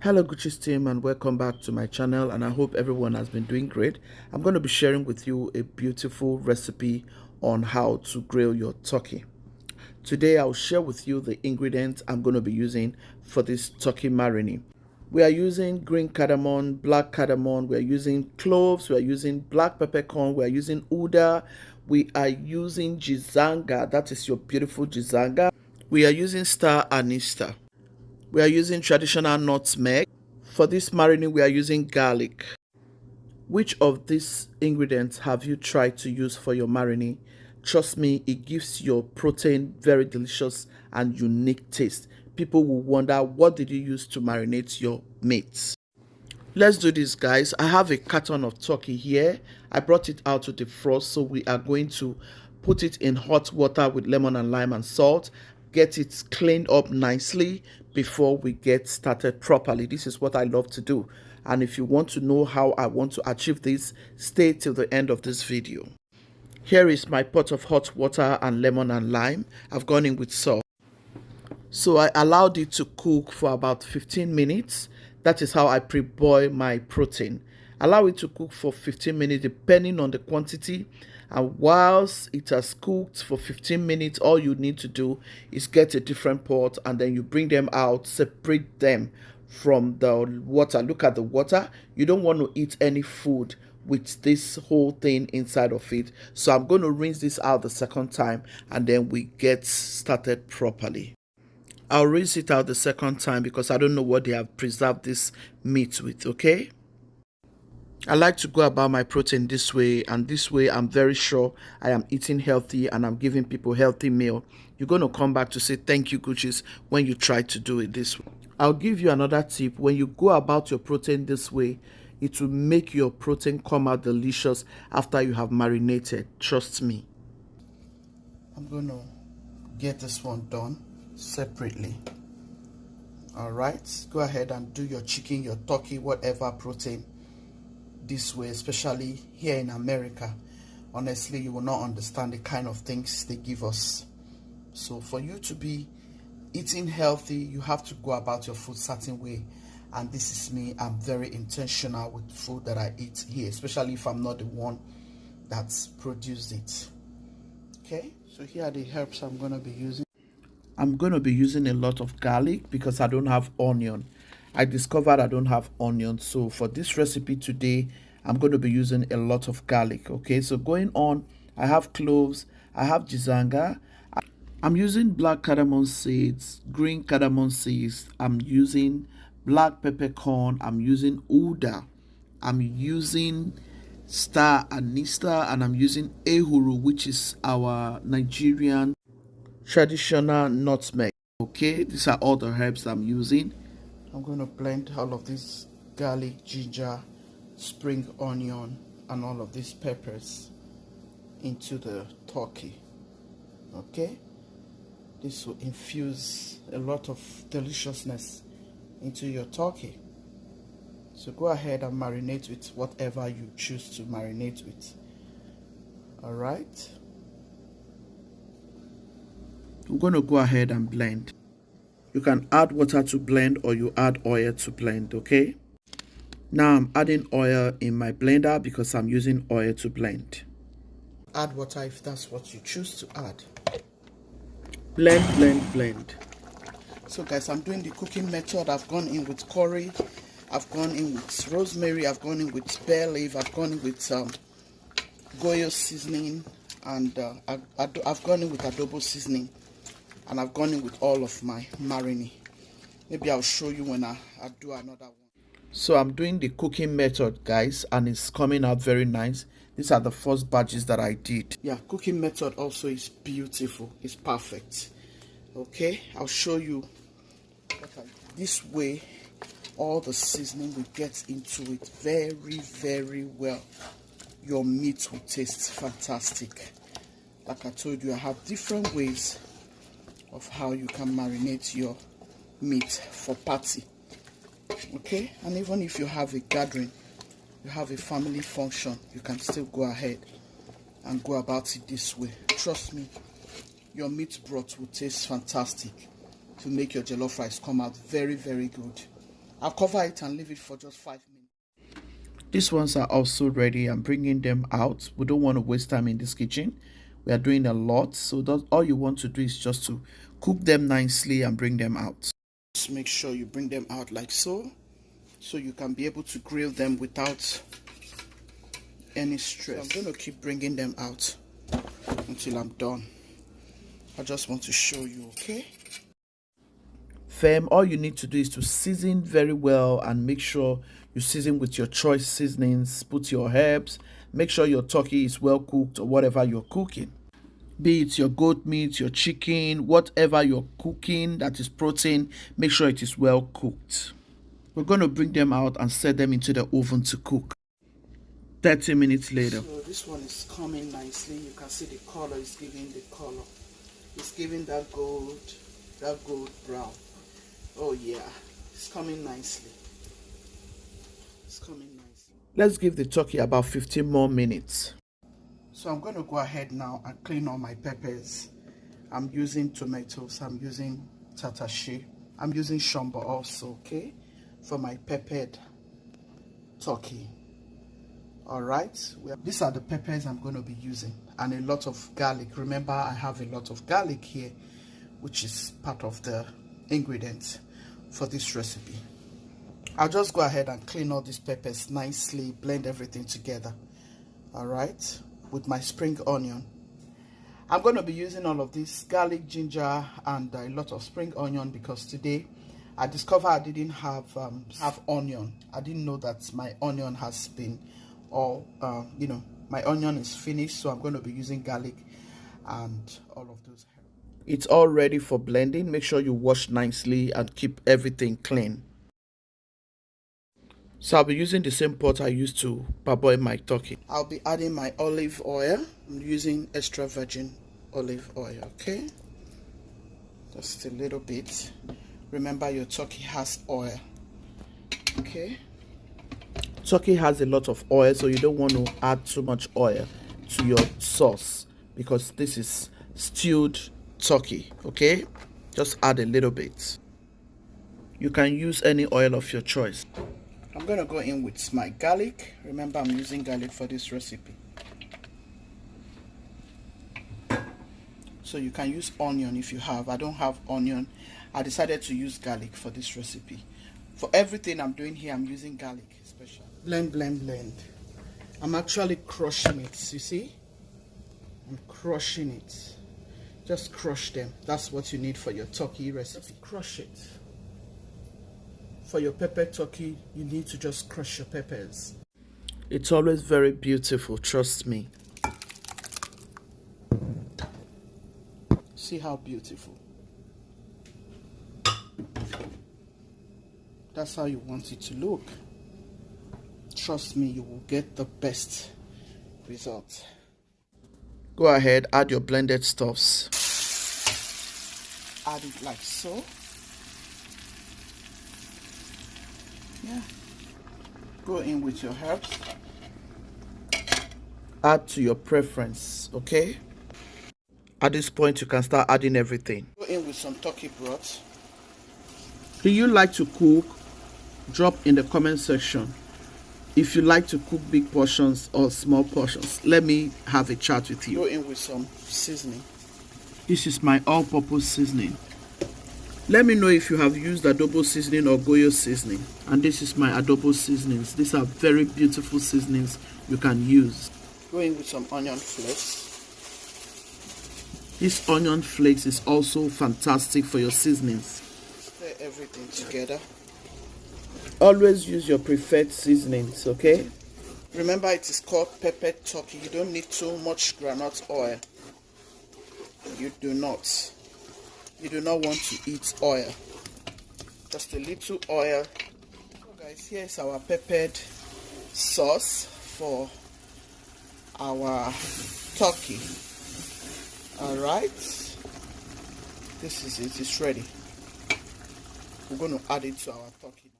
Hello Gucci's team, and welcome back to my channel, and I hope everyone has been doing great. I'm going to be sharing with you a beautiful recipe on how to grill your turkey. Today I'll share with you the ingredients I'm going to be using for this turkey marinade. We are using green cardamom, black cardamom, we are using cloves, we are using black peppercorn, we are using uda, we are using jizanga, that is your beautiful jizanga. We are using star anise. We are using traditional nutmeg. For this marinade, we are using garlic. Which of these ingredients have you tried to use for your marinade? Trust me, it gives your protein very delicious and unique taste. People will wonder, what did you use to marinate your meats? Let's do this, guys. I have a carton of turkey here. I brought it out to defrost, so we are going to put it in hot water with lemon and lime and salt. Get it cleaned up nicely before we get started properly. This is what I love to do. And if you want to know how I want to achieve this, stay till the end of this video. Here is my pot of hot water and lemon and lime. I've gone in with salt. So I allowed it to cook for about 15 minutes. That is how I pre-boil my protein. Allow it to cook for 15 minutes depending on the quantity. And whilst it has cooked for 15 minutes, all you need to do is get a different pot and then you bring them out, separate them from the water. Look at the water. You don't want to eat any food with this whole thing inside of it. So I'm going to rinse this out the second time and then we get started properly. I'll rinse it out the second time because I don't know what they have preserved this meat with, okay? I like to go about my protein this way, and this way I'm very sure I am eating healthy and I'm giving people healthy meal. You're going to come back to say thank you, Gucci's, when you try to do it this way. I'll give you another tip. When you go about your protein this way, it will make your protein come out delicious after you have marinated. Trust me. I'm going to get this one done separately. All right, go ahead and do your chicken, your turkey, whatever protein this way, especially here in America. Honestly, you will not understand the kind of things they give us. So for you to be eating healthy, you have to go about your food certain way, and this is me. I'm very intentional with food that I eat here, especially if I'm not the one that's produced it. Okay, so here are the herbs I'm going to be using. I'm going to be using a lot of garlic because I don't have onion. I discovered I don't have onion. So for this recipe today, I'm going to be using a lot of garlic. Okay, so going on, I have cloves, I have jizanga. I'm using black cardamom seeds, green cardamom seeds. I'm using black peppercorn. I'm using uda. I'm using star anise, and I'm using ehuru, which is our Nigerian traditional nutmeg. Okay, these are all the herbs I'm using. I'm going to blend all of this garlic, ginger, spring onion, and all of these peppers into the turkey. Okay, this will infuse a lot of deliciousness into your turkey. So go ahead and marinate with whatever you choose to marinate with. All right, we're going to go ahead and blend. You can add water to blend or you add oil to blend, okay? Now I'm adding oil in my blender because I'm using oil to blend. Add water if that's what you choose to add. Blend, blend, blend. So guys, I'm doing the cooking method. I've gone in with curry, I've gone in with rosemary, I've gone in with bay leaf, I've gone in with goyo seasoning, and I've gone in with adobo seasoning. And I've gone in with all of my marinade. Maybe I'll show you when I do another one. So I'm doing the cooking method, guys, and it's coming out very nice. These are the first batches that I did. Yeah, cooking method also is beautiful. It's perfect. Okay, I'll show you. This way, all the seasoning will get into it very, very well. Your meat will taste fantastic. Like I told you, I have different ways of how you can marinate your meat for party. Okay, and even if you have a gathering, you have a family function, you can still go ahead and go about it this way. Trust me, your meat broth will taste fantastic to make your jollof rice come out very, very good. I'll cover it and leave it for just 5 minutes. These ones are also ready. I'm bringing them out. We don't want to waste time in this kitchen. We are doing a lot, so all you want to do is just to cook them nicely and bring them out. Just make sure you bring them out like so you can be able to grill them without any stress. So I'm going to keep bringing them out until I'm done. I just want to show you, okay? Fam, all you need to do is to season very well and make sure you season with your choice seasonings. Put your herbs. Make sure your turkey is well cooked or whatever you're cooking. Be it your goat meat, your chicken, whatever you're cooking that is protein, make sure it is well cooked. We're going to bring them out and set them into the oven to cook. 30 minutes later. So this one is coming nicely. You can see the color is giving the color. It's giving that gold brown. Oh yeah, it's coming nicely. It's coming nicely. Let's give the turkey about 15 more minutes. So I'm going to go ahead now and clean all my peppers. I'm using tomatoes. I'm using tatashi. I'm using shombo also, okay, for my peppered turkey. Alright, these are the peppers I'm going to be using, and a lot of garlic. Remember, I have a lot of garlic here, which is part of the ingredients for this recipe. I'll just go ahead and clean all these peppers nicely, blend everything together. Alright, with my spring onion. I'm going to be using all of this garlic, ginger, and a lot of spring onion because today I discovered I didn't have onion. I didn't know that my onion has been my onion is finished, so I'm going to be using garlic and all of those herbs. It's all ready for blending. Make sure you wash nicely and keep everything clean. So I'll be using the same pot I used to parboil my turkey. I'll be adding my olive oil. I'm using extra virgin olive oil, okay? Just a little bit. Remember, your turkey has oil, okay? Turkey has a lot of oil, so you don't want to add too much oil to your sauce because this is stewed turkey, okay? Just add a little bit. You can use any oil of your choice. I'm going to go in with my garlic. Remember, I'm using garlic for this recipe. So you can use onion if you have. I don't have onion. I decided to use garlic for this recipe. For everything I'm doing here, I'm using garlic especially. Blend, blend, blend. I'm actually crushing it, you see? I'm crushing it. Just crush them. That's what you need for your turkey recipe. Just crush it. For your pepper turkey, you need to just crush your peppers. It's always very beautiful, trust me. See how beautiful. That's how you want it to look. Trust me, you will get the best result. Go ahead, add your blended stuffs. Add it like so. Yeah. Go in with your herbs. Add to your preference, okay? At this point, you can start adding everything. Go in with some turkey broth. Do you like to cook? Drop in the comment section. If you like to cook big portions or small portions, let me have a chat with you. Go in with some seasoning. This is my all-purpose seasoning. Let me know if you have used adobo seasoning or goyo seasoning. And this is my adobo seasonings. These are very beautiful seasonings you can use. Go in with some onion flakes. This onion flakes is also fantastic for your seasonings. Stir everything together. Always use your preferred seasonings, okay? Remember, it is called peppered turkey. You don't need too much groundnut oil. You do not. You do not want to eat oil. Just a little oil. So guys, here's our peppered sauce for our turkey. Alright. This is it. It's ready. We're going to add it to our turkey.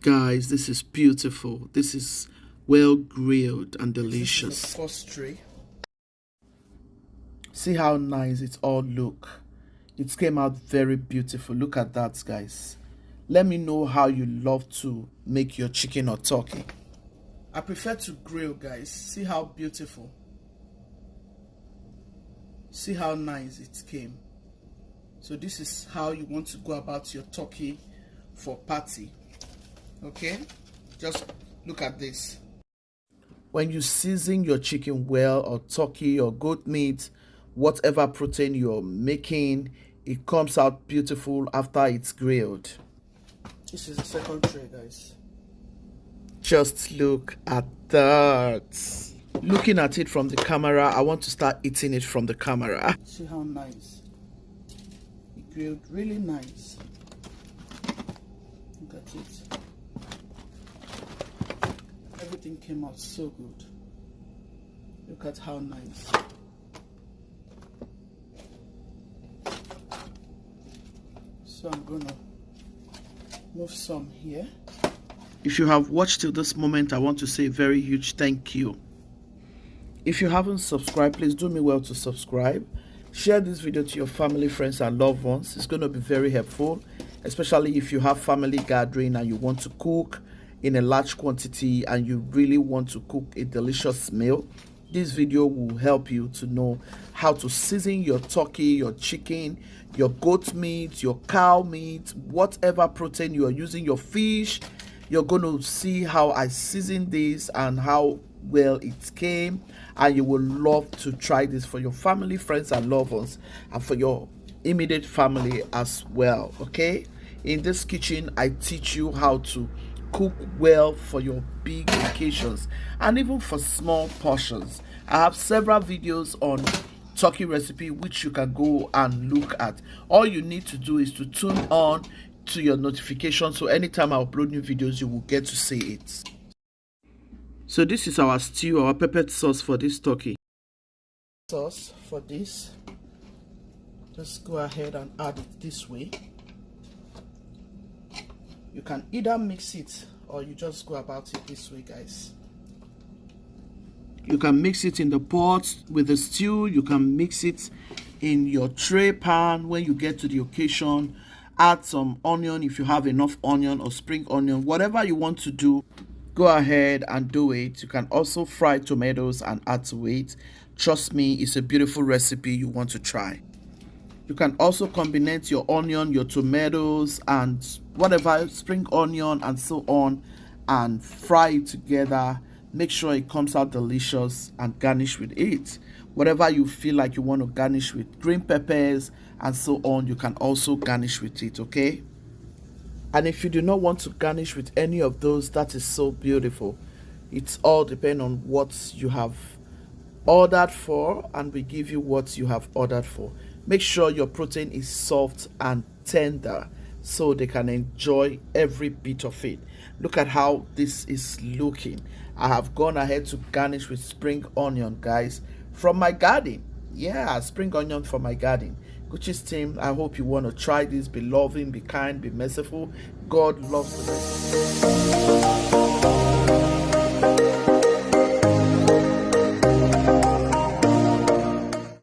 Guys, this is beautiful. This is well grilled and delicious. This is the first tray. See how nice it all look. It came out very beautiful. Look at that, guys. Let me know how you love to make your chicken or turkey. I prefer to grill, guys. See how beautiful. See how nice it came. So this is how you want to go about your turkey for party. Okay, just look at this. When you season your chicken well, or turkey or goat meat, whatever protein you're making, it comes out beautiful after it's grilled. This is the second tray, guys. Just look at that. Looking at it from the camera, I want to start eating it from the camera. See how nice. It grilled really nice. Look at it. Everything came out so good. Look at how nice. So I'm gonna move some here. If you have watched till this moment, I want to say a very huge thank you. If you haven't subscribed, please do me well to subscribe. Share this video to your family, friends, and loved ones. It's going to be very helpful, especially if you have family gathering and you want to cook in a large quantity and you really want to cook a delicious meal. This video will help you to know how to season your turkey, your chicken, your goat meat, your cow meat, whatever protein you are using, your fish. You're going to see how I seasoned this and how well it came, and you will love to try this for your family, friends, and loved ones, and for your immediate family as well. Okay, in this kitchen I teach you how to cook well for your big occasions and even for small portions. I have several videos on turkey recipe which you can go and look at. All you need to do is to tune on to your notification, so anytime I upload new videos you will get to see it. So this is our stew, our peppered sauce for this turkey. Sauce for this, just go ahead and add it this way. You can either mix it or you just go about it this way, guys. You can mix it in the pot with the stew. You can mix it in your tray pan when you get to the occasion. Add some onion if you have enough onion, or spring onion, whatever you want to do. Go ahead and do it. You can also fry tomatoes and add to it. Trust me, it's a beautiful recipe you want to try. You can also combine your onion, your tomatoes, and whatever, spring onion and so on, and fry it together. Make sure it comes out delicious and garnish with it. Whatever you feel like you want to garnish with, green peppers and so on, you can also garnish with it, okay? And if you do not want to garnish with any of those, that is so beautiful. It's all depend on what you have ordered for, and we give you what you have ordered for. Make sure your protein is soft and tender so they can enjoy every bit of it. Look at how this is looking. I have gone ahead to garnish with spring onion, guys, from my garden. Yeah, spring onion from my garden. Gucci's team, I hope you want to try this. Be loving, be kind, be merciful. God loves the best.